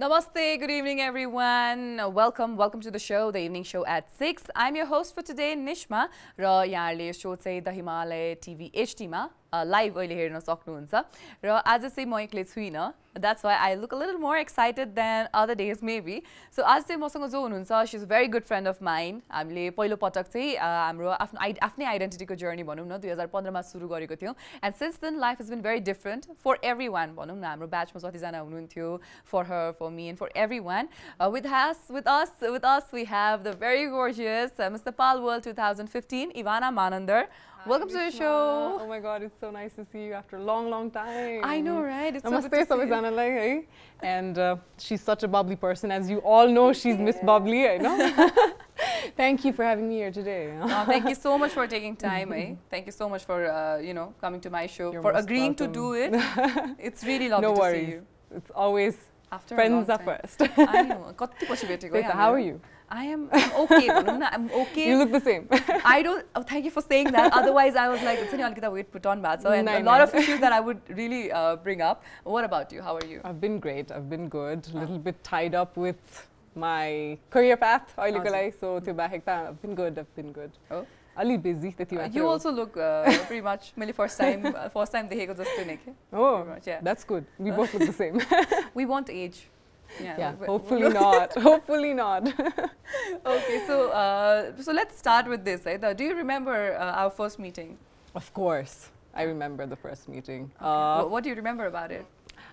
Namaste, good evening everyone. Welcome to the show, the evening show at 6. I'm your host for today, Nishma. Ra yaharle show चाहिँ the Himalaya TV HD मा live अहिले हेर्न सक्नुहुन्छ र आज चाहिँ म एक्लै छुइनँ. That's why I look a little more excited than other days maybe. So आज चाहिँ मसँग जो हुनुहुन्छ, she's a very good friend of mine. हामीले पहिलो पटक चाहिँ हाम्रो आफ्नै आइडेन्टिटीको जर्नी भनौँ न 2015 मा सुरु गरेको थियौं. And since then life has been very different for everyone भनौँ न. हाम्रो ब्याचमा जति जना हुनुहुन्थ्यो, for her, for me and for everyone. With us we have the very gorgeous Miss Nepal World 2015 Evana Manandhar. Hi, welcome to the show. Oh my god, it's so nice to see you after a long time. I know, right? It's Namaste, so good to see you. And she's such a bubbly person. As you all know, she's Miss Bubbly, I know. Thank you for having me here today. Thank you so much for taking time. Thank you so much for coming to my show, You're for most agreeing welcome. to do it. It's really lovely No to worries. see you. It's always After friends a are long time. first. I know. कति पछि भेटेको है How are you? I'm okay. I'm okay. You look the same. I don't. Thank you for saying that. Otherwise, I was like, it's only alikita weight put on bad. So, and a lot of issues that I would really bring up. What about you? How are you? I've been great. I've been good. A little bit tied up with my career path. So, I've been good. Oh. A little busy. You also look pretty much first time देखेको जस्तै नै के. Oh, yeah. That's good. We both look the same. We won't age. Yeah, hopefully not. Hopefully not. Okay, so let's start with this. Do you remember our first meeting? Of course, I remember the first meeting. Okay. What do you remember about it?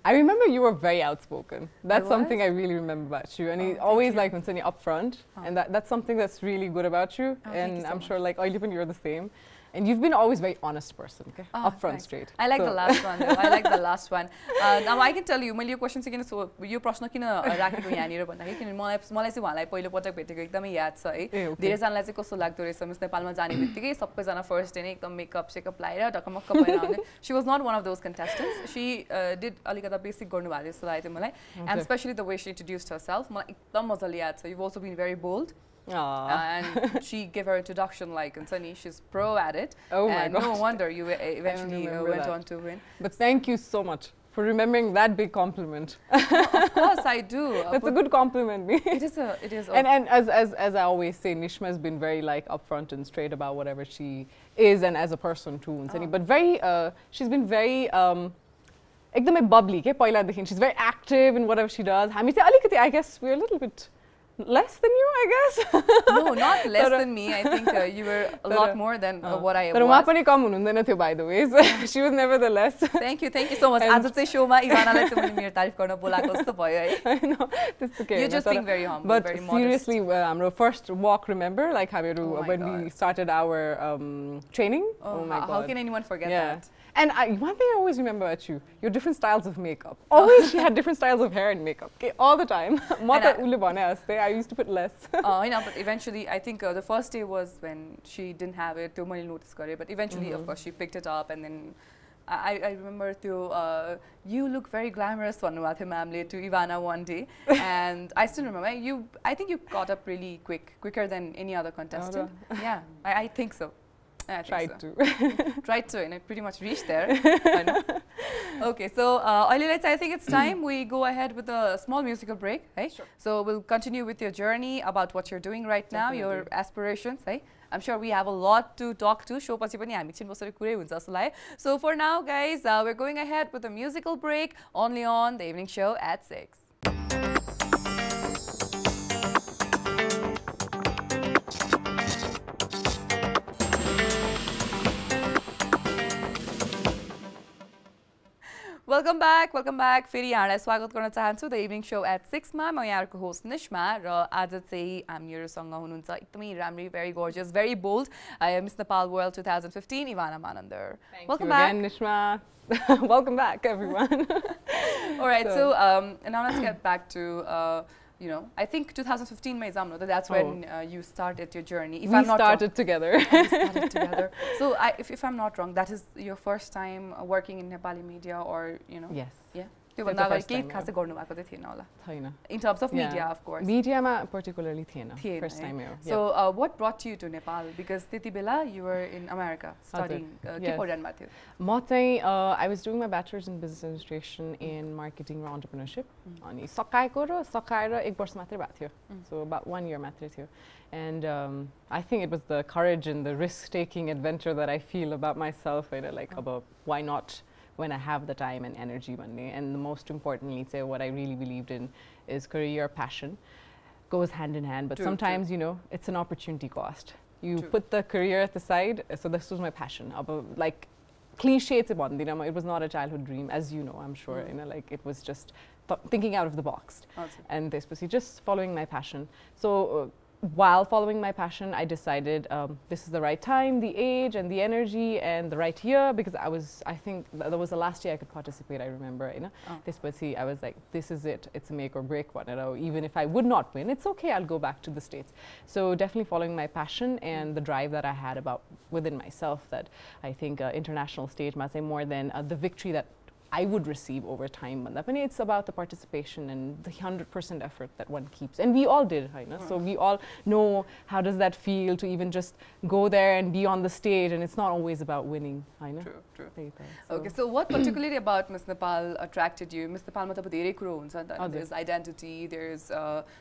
I remember you were very outspoken. That's something I really remember about you. And you always like when you're upfront, and that's something that's really good about you. And I'm sure like even you're the same. And you've been always a very honest person, okay? Upfront, straight. I like the last one though. I like the last one. Now I can tell you, मैले यो question चाहिँ किन यो प्रश्न किन राखेको यहाँनिर भन्दाखेरि किन मलाई चाहिँ उहाँलाई पहिलो पटक भेटेको एकदमै याद छ है. धेरै जनालाई चाहिँ कस्तो लाग्दो रहेछ मिस नेपालमा जाने बित्तिकै सबैजना फर्स्ट डे नै एकदम मेकअप सेकअप लाएर ढकमक्क भएर आउने. She was not one of those contestants. She did अलिकता बेसिक गर्नु भएको जस्तो लाग्यो मलाई. And especially the way she introduced herself, मलाई एकदम मजाले याद छ. You've also been very bold. And she gave her introduction like, and Sunny, she's pro at it. Oh my God. No wonder you eventually went on to win. But thank you so much for remembering that big compliment. Of course, I do. That's a good compliment. It is. And as I always say, Nishma has been very like upfront and straight about whatever she is and as a person too. But very, she's been very एकदमै bubbly के पहिलादेखि. She's very active in whatever she does. हामी चाहिँ अलिकति I guess we're a little bit less than you, I guess. No, not less than me. I think you were a lot more than what I was. तर उहाँ पनि कम हुनुहुँदैन थियो, by the way. She was nevertheless. Thank you so much. आज चाहिँ शोमा इवानालाई चाहिँ मैले मेरो तारिफ गर्न बोलाएको जस्तो भयो है. I know, that's okay. You're just being very humble, but very modest. But seriously, हाम्रो first walk, remember, like when we started our training. Oh my God! How can anyone forget that? And one thing I always remember about you, your different styles of makeup. Always she had different styles of hair and makeup, okay, all the time. I used to put less. I know, but eventually, I think the first day was when she didn't have it, त्यो मैले notice गरेँ. But eventually, of course, she picked it up, and then I remember त्यो you look very glamorous भन्नुभएको थियो म्यामले to Evana one day, and I still remember I think you caught up really quicker than any other contestant. Yeah, I think so. Tried to. Tried to, and I pretty much reached there. I know. Okay, so I think it's time we go ahead with a small musical break. Hey? Sure. So we'll continue with your journey about what you're doing right now, your aspirations. Hey? I'm sure we have a lot to talk to. Show पछि पनि हामी एकछिन बसेर कुरै हुन्छ जस्तो लाग्यो. So for now, guys, we're going ahead with a musical break only on the evening show at 6. Welcome back. फेरि यहाँलाई स्वागत गर्न चाहन्छु the evening show at 6 मा. म यहाँहरुको होस्ट निश्मा र आज चाहिँ हामीहरुसँग हुनुहुन्छ एकदमै राम्री, very gorgeous, very bold Miss Nepal World 2015 Evana Manandhar. Welcome back again, Nishma. Welcome back, everyone. All right, so now let's get back to I think 2015 may exam, that's when you started your journey. If I'm not started wrong. Together. We started together. So if I'm not wrong, that is your first time working in Nepali media, or Yes. Yeah. त्योभन्दा अगाडि केही खासै गर्नुभएको चाहिँ थिएन होला छैन in terms of media of course मिडियामा पर्टिकुलरली थिएन फर्स्ट टाइम हो so what brought you to Nepal because त्यति बेला you were in America studying के पढिरहनु भएको थियो म चाहिँ I was doing my bachelor's in business administration in marketing or entrepreneurship अनि सकाएर 1 वर्ष मात्रै भएको थियो so about 1 year मात्रै थियो and I think it was the courage and the risk taking adventure that I feel about myself like about why not when I have the time and energy भन्ने and the most importantly say what I really believed in is career passion goes hand in hand but sometimes you know it's an opportunity cost you put the career at the side so this was my passion about like cliche चाहिँ भन्दिनँ it was not a childhood dream as you know I'm sure you know like it was just thinking out of the box and this was just following my passion so while following my passion, I decided this is the right time, the age, and the energy, and the right year because I think that was the last year I could participate. I remember, you know, this was I was like, this is it. It's a make or break one. You know, even if I would not win, it's okay. I'll go back to the States. So definitely following my passion and the drive that I had about within myself. That I think international stage must say more than the victory that I would receive over time. And it's about the participation and the 100% effort that one keeps. And we all did, you know? So we all know how does that feel to even just go there and be on the stage and it's not always about winning, you know? True. Okay, so what particularly about Miss Nepal attracted you? Miss Nepal there's identity, there's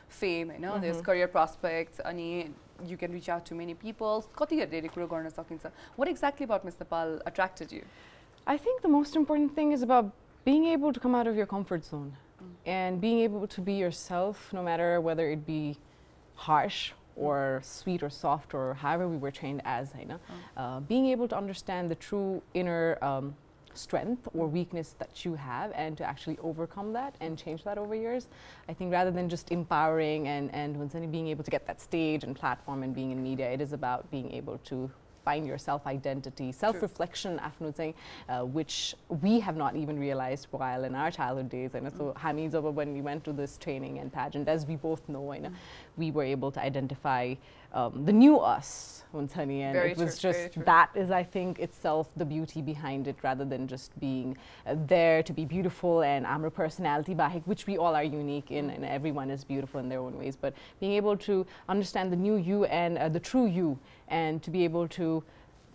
fame, you know, there's career prospects, and you can reach out to many people. What exactly about Miss Nepal attracted you? I think the most important thing is about being able to come out of your comfort zone and being able to be yourself no matter whether it be harsh or sweet or soft or however we were trained as, you know. Being able to understand the true inner strength or weakness that you have and to actually overcome that and change that over years. I think rather than just empowering and being able to get that stage and platform and being in media, it is about being able to find your self-identity, self-reflection, which we have not even realized while in our childhood days. And so, when we went to this training and pageant, as we both know, we were able to identify the new us, and it was just that is, I think, itself the beauty behind it, rather than just being there to be beautiful and our personality, which we all are unique in, and everyone is beautiful in their own ways. But being able to understand the new you and the true you, and to be able to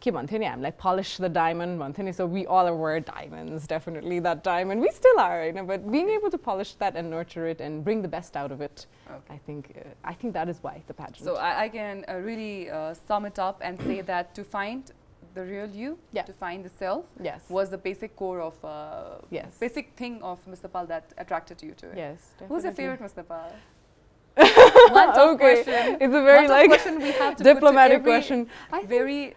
like polish the diamond. So we all were diamonds, definitely that diamond. We still are, you know, but being able to polish that and nurture it and bring the best out of it, I think that is why the pageant. So I can really sum it up and say that to find the real you, to find the self, was the basic core of, basic thing of Miss Nepal that attracted you to it. Yes, definitely. Who's your favorite Miss Nepal? One tough question. It's a very question we have to diplomatic question. Very,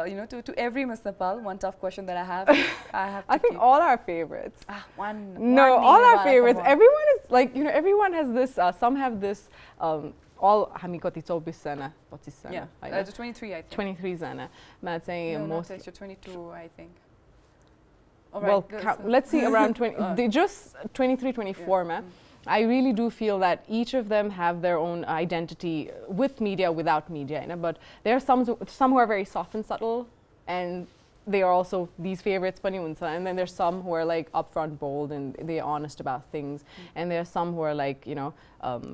you know, to every Miss Nepal, one tough question that I have to I think all our favorites. All our favorites. Everyone is like, you know, everyone has this. Some have this. All हामी कति 24 जना 25 जना हैन 23 I think 23 जना मा चाहिँ most 22 I think. Well, let's see around 20 they just 23 24 ma. I really do feel that each of them have their own identity with media, without media, you know, but there are some who are very soft and subtle, and they are also these favorites, and then there's some who are like upfront, bold, and they're honest about things, and there are some who are like, you know,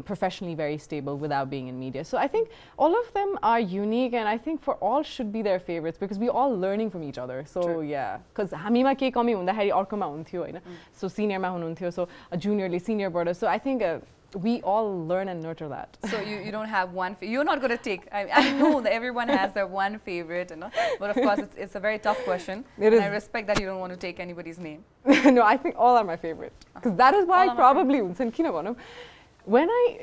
professionally very stable without being in media. So I think all of them are unique, and I think for all should be their favorites because we're all learning from each other. So yeah, because हामीमा के कमी हुँदाखेरि अर्कोमा हुन्थ्यो हैन, so senior मा हुनुहुन्थ्यो, so a junior le senior बाट. So I think we all learn and nurture that. So you don't have one. You're not going to take. I know that everyone has their one favorite, you know, but of course it's a very tough question. And I respect that you don't want to take anybody's name. No, I think all are my favorite because that is why probably when I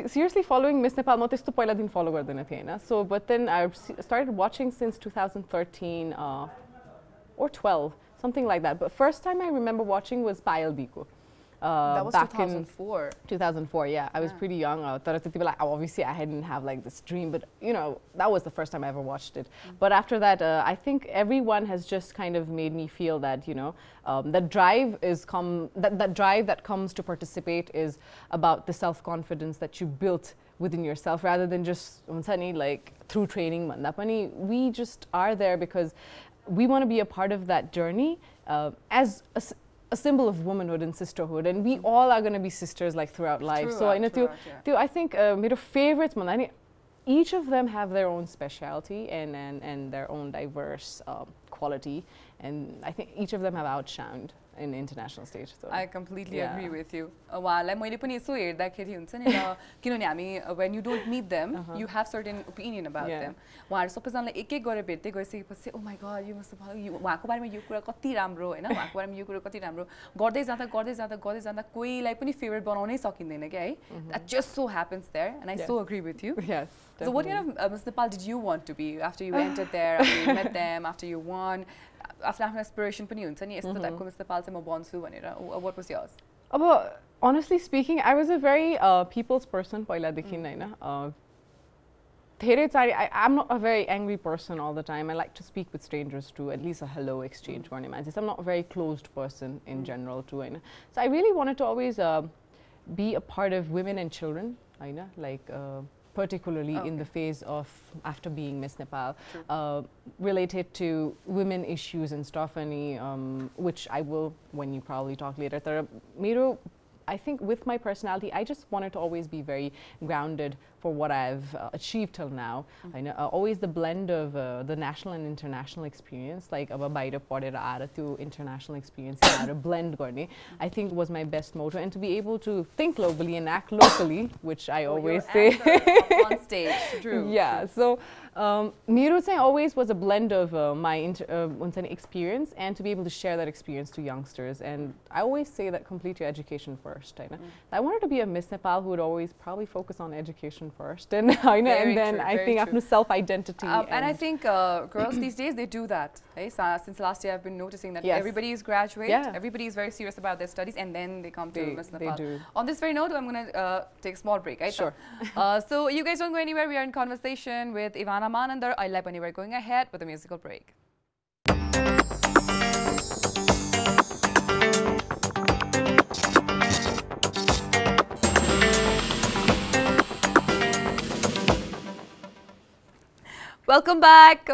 seriously following Miss Nepal, म त्यस्तो पहिला दिन follow गर्दैन थिएँ हैन. So but then I started watching since 2013 or 12, something like that. But first time I remember watching was Payal Biko. That was back 2004. 2004, yeah. I was pretty young. Obviously, I hadn't have like this dream, but you know, that was the first time I ever watched it. But after that, I think everyone has just kind of made me feel that, you know, that drive that drive that comes to participate is about the self-confidence that you built within yourself, rather than just like through training. We just are there because we want to be a part of that journey as a symbol of womanhood and sisterhood, and we all are going to be sisters like throughout life. So I know I think my favorites, each of them have their own specialty and their own diverse quality, and I think each of them have outshined in international stage. So I completely agree with you. While I'm मैले पनि यसो हेर्दाखेरि हुन्छ नि र किनभने हामी when you don't meet them you have certain opinion about them. उहाँहरु सबैजनालाई एक एक गरेर भेट्दै गइसकेपछि oh my god you must have उहाँको बारेमा यो कुरा कति राम्रो हैन उहाँको बारेमा यो कुरा कति राम्रो गर्दै जाँदा कोहीलाई पनि फेभरेट बनाउनै सकिदैन के है. That just so happens there, and I so agree with you. Yes. So what kind of Miss Nepal did you want to be after you entered there, after you met them, after you won? After aspiration पनि हुन्छ नि यस्तो टाइपको Miss Nepal चाहिँ म बन्छु भनेर. What was yours? Honestly speaking, I was a very people's person पहिलादेखि हैन. I'm not a very angry person all the time. I like to speak with strangers too, at least a hello exchange गर्ने मान्छे. I'm not a very closed person in general too Hahn. So I really wanted to always be a part of women and children Hahn, like particularly in the phase of after being Miss Nepal, related to women issues and stuff, which I will when you probably talk later. I think with my personality, I just wanted to always be very grounded for what I've achieved till now. I know always the blend of the national and international experience, like aba baira padera aera tyo international experience aera blend गर्ने, I think was my best motto, and to be able to think globally and act locally, which I always say. On stage, true. Yeah, so मेरो चाहिँ always was a blend of my experience and to be able to share that experience to youngsters, and I always say that complete your education first. I wanted to be a Miss Nepal who would always probably focus on education first, and then I think after self-identity. And I think girls these days, they do that. Since last year, I've been noticing that everybody is graduate, everybody is very serious about their studies, and then they come to Miss Nepal. They do. On this very note, I'm going to take a small break. Sure. So you guys don't go anywhere. We are in conversation with Evana Manandhar. I like when we're going ahead with a musical break. Welcome back.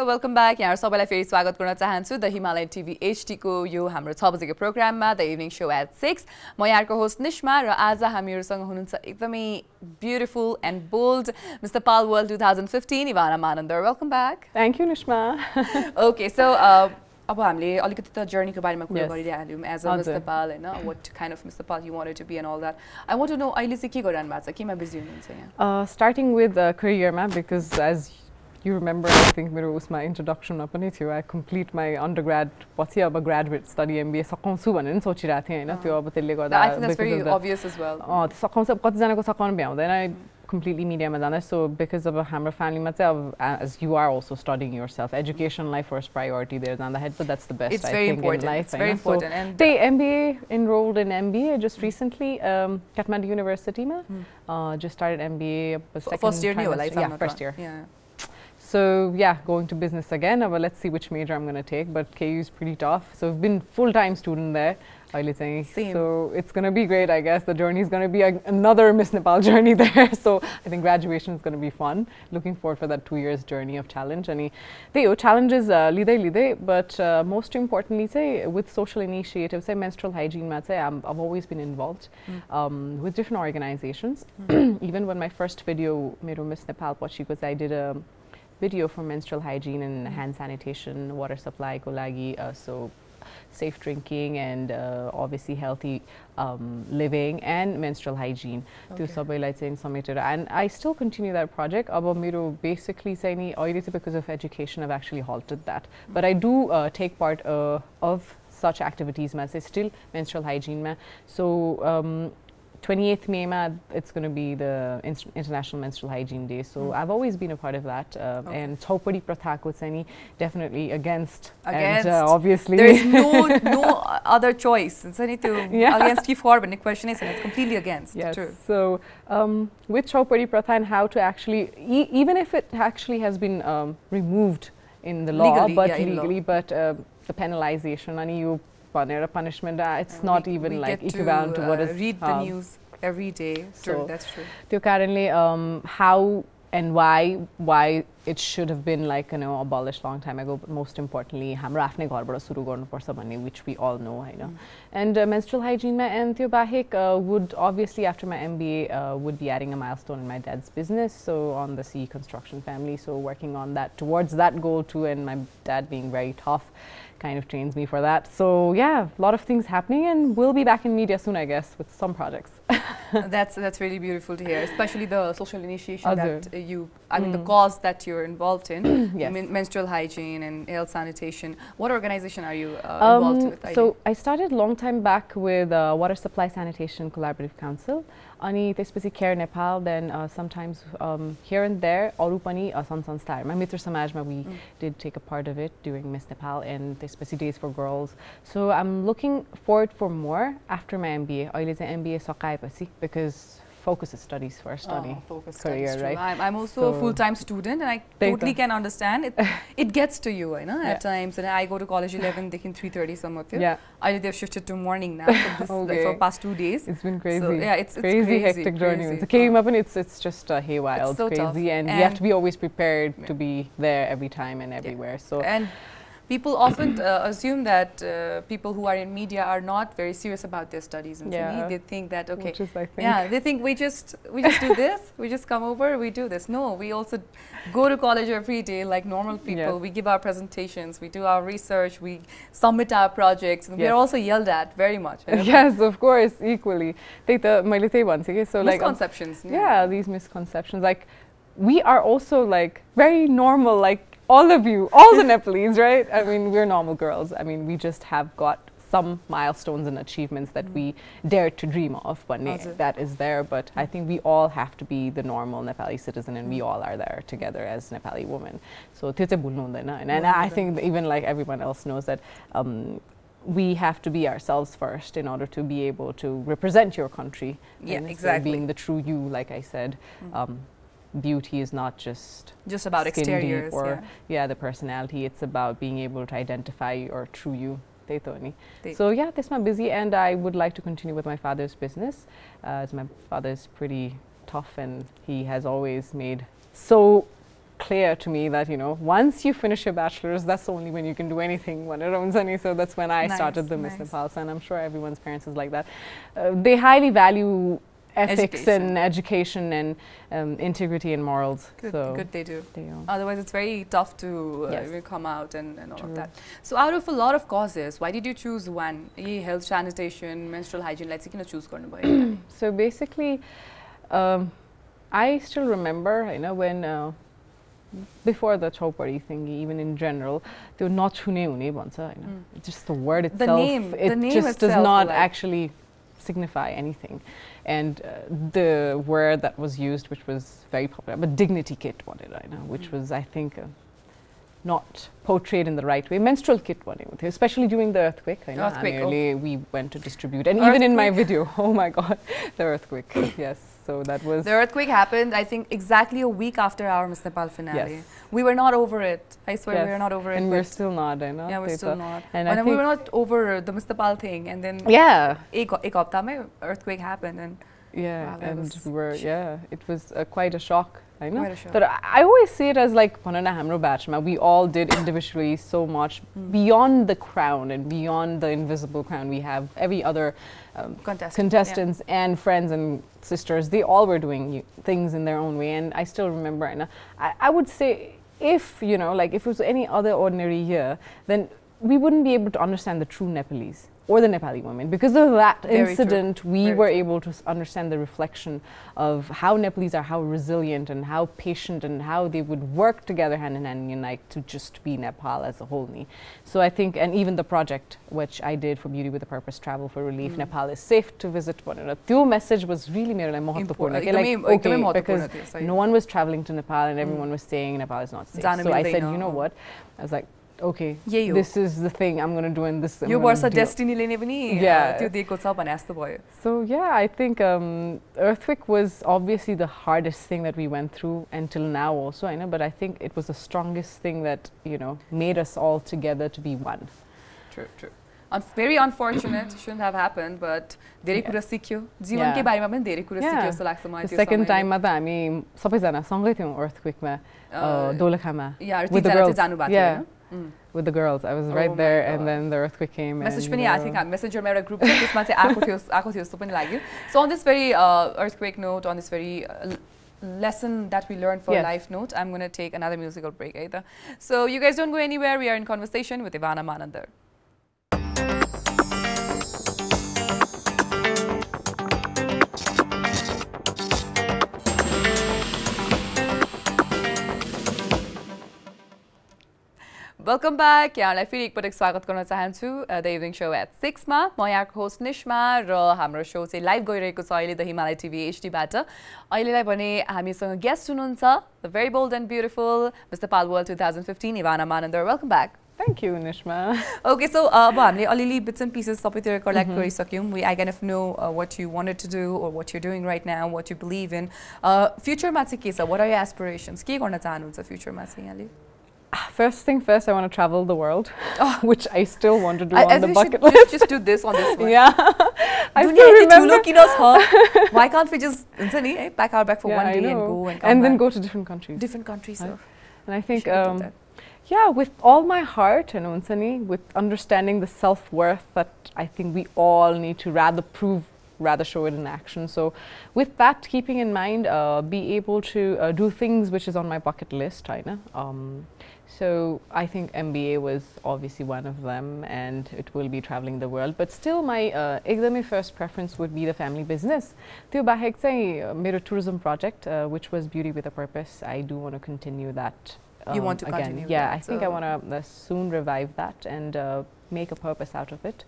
यहाँ सबैलाई फेरि स्वागत गर्न चाहन्छु the Himalaya TV HD को यो हाम्रो 6 बजेको प्रोग्राममा द इभिनिङ शो एट 6. म यहाँको होस्ट निश्मा र आज हामीहरुसँग हुनुहुन्छ एकदमै beautiful and bold Miss Nepal world 2015 Ivana Manandhar. Welcome back. Thank you Nishma. Okay so अब हामीले अलिकति त जर्नीको बारेमा कुरा गरिरहेको थियौं एज अ मिस नेपाल हैन, what kind of Miss Nepal you wanted to be and all that. I want to know अहिले चाहिँ के गरिरहनु भएको छ, केमा बिजी हुनुहुन्छ यहाँ? Starting with career because as you remember, I think मेरो उसमा introduction पनि थियो, I complete my undergrad पछि अब graduate study MBA सकाउँछु भनेर सोचिरहेको थिएँ हैन. त्यो अब त्यसले गर्दा I think that's very obvious as well. सकाउँछ, कतिजनाको सकाउन भ्याउँदैन. I completely mediaमा जाँदा, so because of हाम्रो family मा चाहिँ अब as you are also studying yourself, education life first priority there जाँदाखेरि, but that's the best. It's I very think important. in life. It's very important. And the MBA enrolled in MBA just recently, Kathmandu University मा just started MBA. First year new life. Yeah, first year. Yeah. So yeah, going to business again. Well, let's see which major I'm going to take. But KU is pretty tough. So I've been full-time student there. Same. So it's going to be great, I guess. The journey is going to be another Miss Nepal journey there. So I think graduation is going to be fun. Looking forward for that 2 years journey of challenge. And the challenges lidai, but most importantly, say with social initiatives, say menstrual hygiene, I've always been involved with different organizations. Even when my first video, Mero Miss Nepal, I did a video for menstrual hygiene and hand sanitation, water supply ko lagi, so safe drinking and obviously healthy living and menstrual hygiene. And I still continue that project. Basically because of education I've actually halted that. But I do take part of such activities, still menstrual hygiene. So 28th May, it's going to be the International Menstrual Hygiene Day. So I've always been a part of that. And Chaupadi Pratha ko definitely against. And, obviously. There is no other choice. It's against ki for, but the question is, and it's completely against. Yes. True. So with Chaupadi Pratha and how to actually, even if it actually has been removed in the law, legally, but the penalization, and you punishment, it's not even like equivalent to what is read the news every day. True, so that's true. Currently, how and why it should have been like, you know, abolished long time ago, but most importantly हाम्रो आफ्नै घरबाट सुरु गर्नुपर्छ भन्ने, which we all know, I know. And menstrual hygiene ma and त्यो बाहेक would obviously after my MBA would be adding a milestone in my dad's business, so on the CE construction family, so working on that towards that goal too, and my dad being very tough kind of trains me for that. So yeah, a lot of things happening, and we'll be back in media soon, I guess, with some projects. That's really beautiful to hear, especially the social initiation that I mean, the cause that you're involved in, yes. Menstrual hygiene and health sanitation. What organization are you involved with? So I started long time back with Water Supply Sanitation Collaborative Council. Ani त्यसपछि Care Nepal, then sometimes here and there, अरू पनि संस्थाहरूमा मित्र समाजमा we did take a part of it during Miss Nepal, and त्यसपछि Days for Girls. So I'm looking forward for more after my MBA. अहिले चाहिँ MBA सकाएपछि, because focus is studies first, career, right? I'm also a full-time student, and I totally can understand it. It gets to you, you know, at times. And I go to college 11, they can 3:30 somewhat. Yeah. They've shifted to morning now for, this, for past 2 days. It's been crazy. So, yeah, it's crazy, hectic journey. It came up and it's just haywire. It's so crazy, tough. and you have to be always prepared to be there every time and everywhere. So. And people often assume that people who are in media are not very serious about their studies, and to me, they think that okay, they think we just do this, we just come over, we do this. No, we also go to college every day like normal people. We give our presentations, we do our research, we submit our projects, and we are also yelled at very much. Yes, of course, equally. So like misconceptions. These misconceptions. Like we are also like very normal, like. All of you, all the Nepalese, right? I mean, we're normal girls. I mean, we just have got some milestones and achievements that we dare to dream of, but that is there. But I think we all have to be the normal Nepali citizen, and we all are there together as Nepali women. So, and I think even like everyone else knows that we have to be ourselves first in order to be able to represent your country. Yeah, and exactly. So being the true you, like I said. Beauty is not just about exteriors or the personality. It's about being able to identify your true you. So yeah, this is busy, and I would like to continue with my father's business, as my father is pretty tough, and he has always made so clear to me that, you know, once you finish your bachelor's, that's only when you can do anything. So that's when I started the Miss Nepal, and I'm sure everyone's parents is like that. They highly value ethics and education and integrity and morals. Good they do. Otherwise it's very tough to come out and all of that. So out of a lot of causes, why did you choose one? Health sanitation, menstrual hygiene, let's choose. So basically, I still remember, you know, when before the chopari thing, even in general, they were not just the word itself. The name just itself does not actually signify anything. And the word that was used, which was very popular, but dignity kit, which was, I think, not portrayed in the right way. Menstrual kit, especially during the earthquake. We went to distribute, and even in my video, oh my God, the earthquake. Yes, so that was. The earthquake happened, I think, exactly a week after our Miss Nepal finale. Yes. We were not over it. I swear, we were not over it. And we're still not, I know. Yeah, we're still not. And we were not over the Miss Nepal thing, and then earthquake happened, and and we were it was quite a shock. I know. But I always see it as like we all did individually so much beyond the crown and beyond the invisible crown. We have every other contestants and friends and sisters. They all were doing things in their own way, and I still remember. And I would say, if you know, like if it was any other ordinary year, then we wouldn't be able to understand the true Nepalese or the Nepali women. Because of that incident, we were able to understand the reflection of how Nepalese are, how resilient and how patient, and how they would work together hand in hand and unite to just be Nepal as a whole. So I think, and even the project which I did for Beauty with a Purpose, Travel for Relief, Nepal is safe to visit. That message was really important, because no one was traveling to Nepal and everyone was saying Nepal is not safe. So I said, you know what? I was like, okay, this is the thing I'm going to do, and this you were a destiny So yeah, I think earthquake was obviously the hardest thing that we went through until now also, I know, but I think it was the strongest thing that, you know, made us all together to be one. True. very unfortunate, shouldn't have happened, but धेरै कुरा सिक्यो जीवनकै बारेमा पनि धेरै कुरा सिक्यो जस्तो लाग्छ मलाई त्यो सेकेन्ड टाइममा त हामी सबैजना सँगै थियौं अर्थक्वेकमा दोलखामा with the girls जानु भएको हैन with the girls I was right there and then the earthquake came message पनि I think messenger मा एउटा ग्रुप छ त्यसमा चाहिँ आको थियो जस्तो पनि लाग्यो so on this very earthquake note on this very lesson that we learned for life note I'm going to take another musical break either so you guys don't go anywhere we are in conversation with Evana Manandhar Welcome back. यहाँलाई फेरि एकपटक स्वागत गर्न चाहन्छु the evening show at 6 मा म यहाँको host Nishma र हाम्रो शो चाहिँ लाइभ गइरहेको छ अहिले द हिमालय टिभी एचडी बाट अहिलेलाई भने हामीसँग गेस्ट हुनुहुन्छ the very bold and beautiful Miss Nepal world 2015 Ivana Manandhar welcome back Thank you Nishma Okay so अब हामीले अलिअलि bits and pieces सबैतिर collect गरिसक्यौं we I kind of know what you wanted to do or what you're doing right now what you believe in future मा चाहिँ के छ what are your aspirations के गर्न चाहनुहुन्छ future मा चाहिँ यहाँले First thing first, I want to travel the world, which I still want to do on the bucket list. Just do this on this one. Yeah. I still remember. Why can't we just pack our bag for one day and go and come and then go to different countries. Different countries, sir. And I think, yeah, with all my heart, with understanding the self-worth that I think we all need to rather show it in action. So with that keeping in mind, be able to do things which is on my bucket list, so I think MBA was obviously one of them and it will be traveling the world. But still my first preference would be the family business. Tyo bahek chai mero tourism project which was Beauty with a Purpose. I do want to continue that. You want to again. continue Yeah, that, I think I want to soon revive that and make a purpose out of it.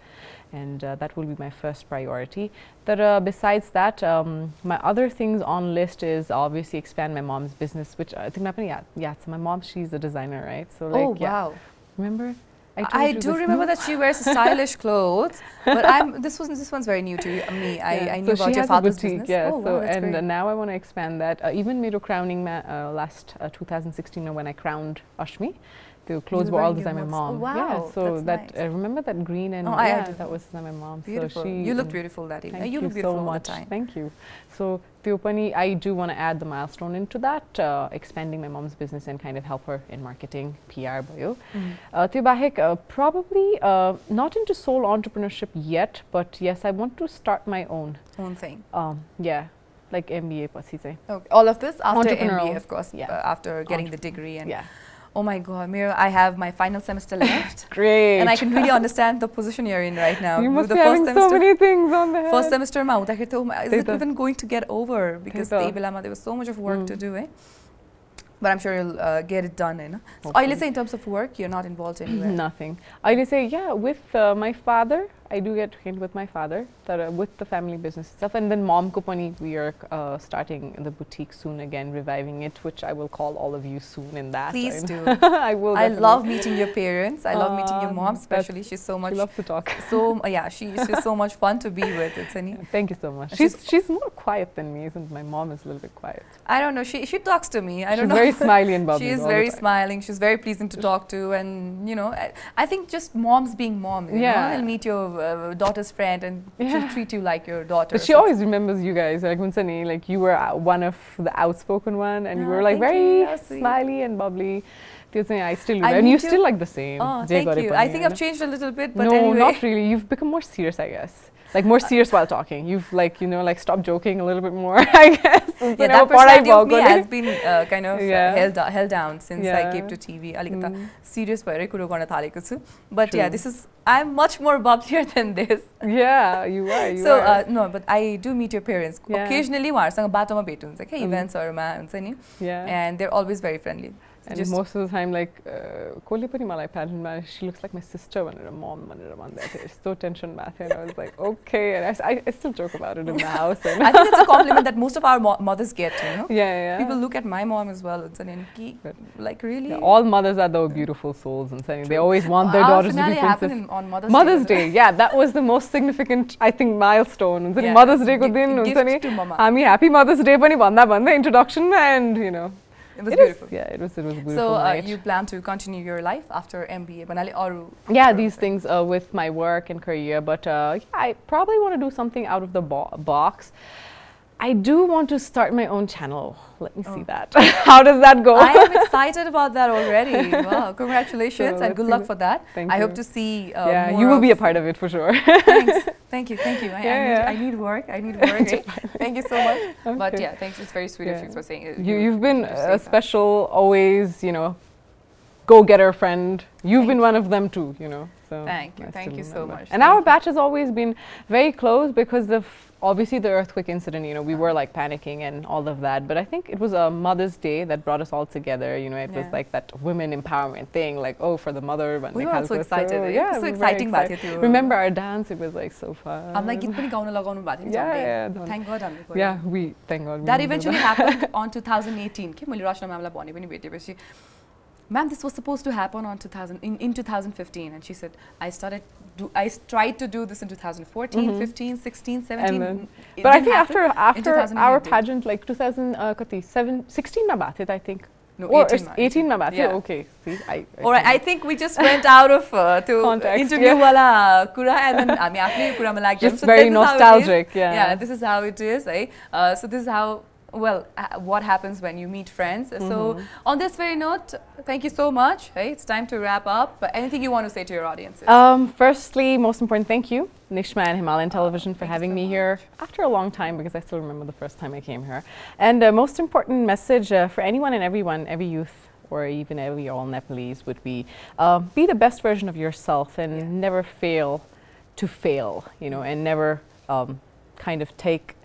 And that will be my first priority. But besides that, my other things on list is obviously expand my mom's business, which I think so my mom, she's a designer, right? So like, wow. Remember? I do remember that she wears stylish clothes, but this one's very new to me. I knew about your father's business. Yeah, oh, so wow, and great. Now I want to expand that. Even made a crowning last 2016 when I crowned Ashmi. The clothes were all designed by my mom. Oh, wow. Yeah, so that's nice. I remember that green and that was designed by my mom. Beautiful. So you look beautiful that evening. Thank you look beautiful so all much. the time. Thank you. So Tiopani, I do want to add the milestone into that, expanding my mom's business and kind of help her in marketing, PR, bio. Tiobahek, probably not into sole entrepreneurship yet, but yes, I want to start my own thing. Yeah. Like MBA, okay. All of this after MBA, of course, after getting the degree and. Oh my God, Mira, I have my final semester left. Great. And I can really understand the position you're in right now. You must be having so many things on the head. First semester, is it even going to get over? Because there was so much of work to do. But I'm sure you'll get it done. So I say in terms of work, you're not involved anywhere? Nothing. I say, yeah, with my father, I do get trained with my father with the family business stuff. And then Mom Kupani, we are starting the boutique soon again, reviving it, which I will call all of you soon in that. Please do. I will. I love meeting your parents. I love meeting your mom, especially. She's so much. She loves to talk. So yeah, she's so much fun to be with. Thank you so much. She's more quiet than me, isn't my mom is a little bit quiet. I don't know. She talks to me. I don't know. She's very smiley and bubbly. She is very smiling. She's very pleasing to talk to, and I think just moms being moms. They'll meet your daughter's friend and she'll treat you like your daughter. But she always remembers you guys. Like you were one of the outspoken one, and you were like very smiley and bubbly. I still remember, and you still like the same. Oh, thank you. I think I've changed a little bit, but no, anyway. not really. You've become more serious, I guess. Like more serious while talking. You've stopped joking a little bit more, I guess. Yeah, that personality of me has been kind of held down since I came to TV. Serious but yeah, I'm much more bubblier than this. Yeah, you are. So no, but I do meet your parents occasionally. Events or and they're always very friendly. And most of the time, like, she looks like my sister when her mom it's so tension math, and I was like, okay, and I still joke about it in the house. And I think it's a compliment that most of our mothers get, Yeah. People look at my mom as well. Like, really? Yeah, all mothers are though beautiful souls, and they always want their daughters to be princesses. On Mother's Day, yeah, that was the most significant, I think, milestone. Mother's Day ko din, gift to mama. Happy Mother's Day pani bhanda introduction and It was beautiful. It was a beautiful So night. you plan to continue your life after MBA? Yeah, these things with my work and career, but yeah, I probably want to do something out of the box. I do want to start my own channel. Let me see that. How does that go? I am excited about that already. Wow, congratulations and good luck for that. Thank I you. hope to see yeah, more you will be a part of it for sure. Thanks. Thank you. I need work. I need work. Thank you so much. Okay. But yeah, thanks. It's very sweet of you for saying it. You've been a special, always, you know, go-getter friend. You've been one of them too, you know. So thank you so much. And our batch has always been very close because of obviously the earthquake incident. You know, we were like panicking and all of that. But I think it was a Mother's Day that brought us all together. You know, it was like that women empowerment thing, like for the mother. We were also excited. So, yeah, it was so exciting. Remember our dance? It was like so fun. I'm like, yeah. Thank God. Yeah, thank God. That eventually happened on 2018. Ma'am, this was supposed to happen on 2015, and she said, I tried to do this in 2014, 15, 16, 17. But I think after our pageant, like 2016 na baat I think. No, or 18 na baat. Yeah. Okay. See, Alright, I think we just went out of interview wala kura and then हामी आफ्नै कुरामा लाग्यौं. Just very nostalgic. Yeah, this is how it is. So this is how. Well, what happens when you meet friends. So on this very note, thank you so much. It's time to wrap up. Anything you want to say to your audiences? Firstly, most important, thank you, Nishma and Himalayan Television, for having me here after a long time, because I still remember the first time I came here. And most important message for anyone and everyone, every youth, or even every all Nepalese, would be the best version of yourself and never fail to fail, you know, and never kind of take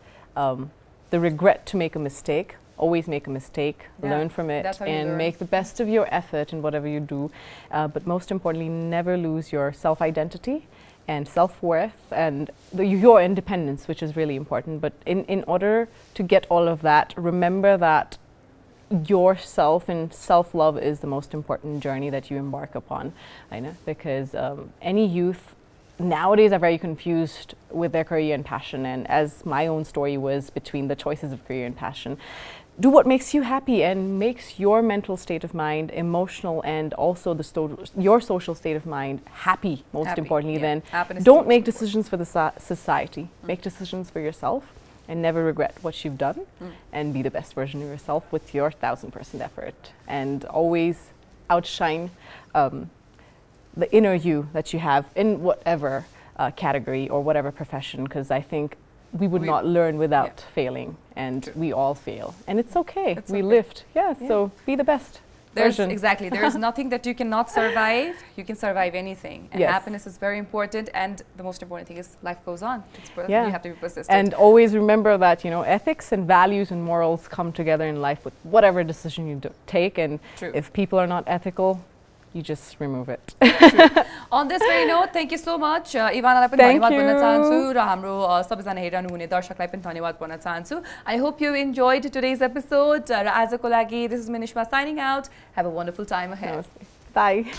the regret to make a mistake. Always make a mistake, learn from it, and make the best of your effort in whatever you do. But most importantly, never lose your self-identity and self-worth and your independence, which is really important. But in order to get all of that, remember that yourself and self-love is the most important journey that you embark upon. I know, because any youth nowadays are very confused with their career and passion, and as my own story was between the choices of career and passion. Do what makes you happy and makes your mental state of mind, emotional, and also your social state of mind happy, most importantly. Then don't make decisions for the society. Make decisions for yourself and never regret what you've done, and be the best version of yourself with your 1000% effort, and always outshine the inner you that you have in whatever category or whatever profession, because I think we would not learn without failing, and we all fail, and it's okay. We lift. So be the best version. Exactly. There is nothing that you cannot survive. You can survive anything, and happiness is very important. And the most important thing is life goes on. You have to be persistent. And always remember that, you know, ethics and values and morals come together in life with whatever decision you take. And if people are not ethical, you just remove it. On this very note, thank you so much. Evana पनि धन्यवाद भन्न चाहन्छु र हाम्रो सबैजना हेरिरहनु हुने दर्शकलाई पनि धन्यवाद भन्न चाहन्छु. I hope you enjoyed today's episode. र आजको लागि this is Nishma signing out. Have a wonderful time ahead. Bye.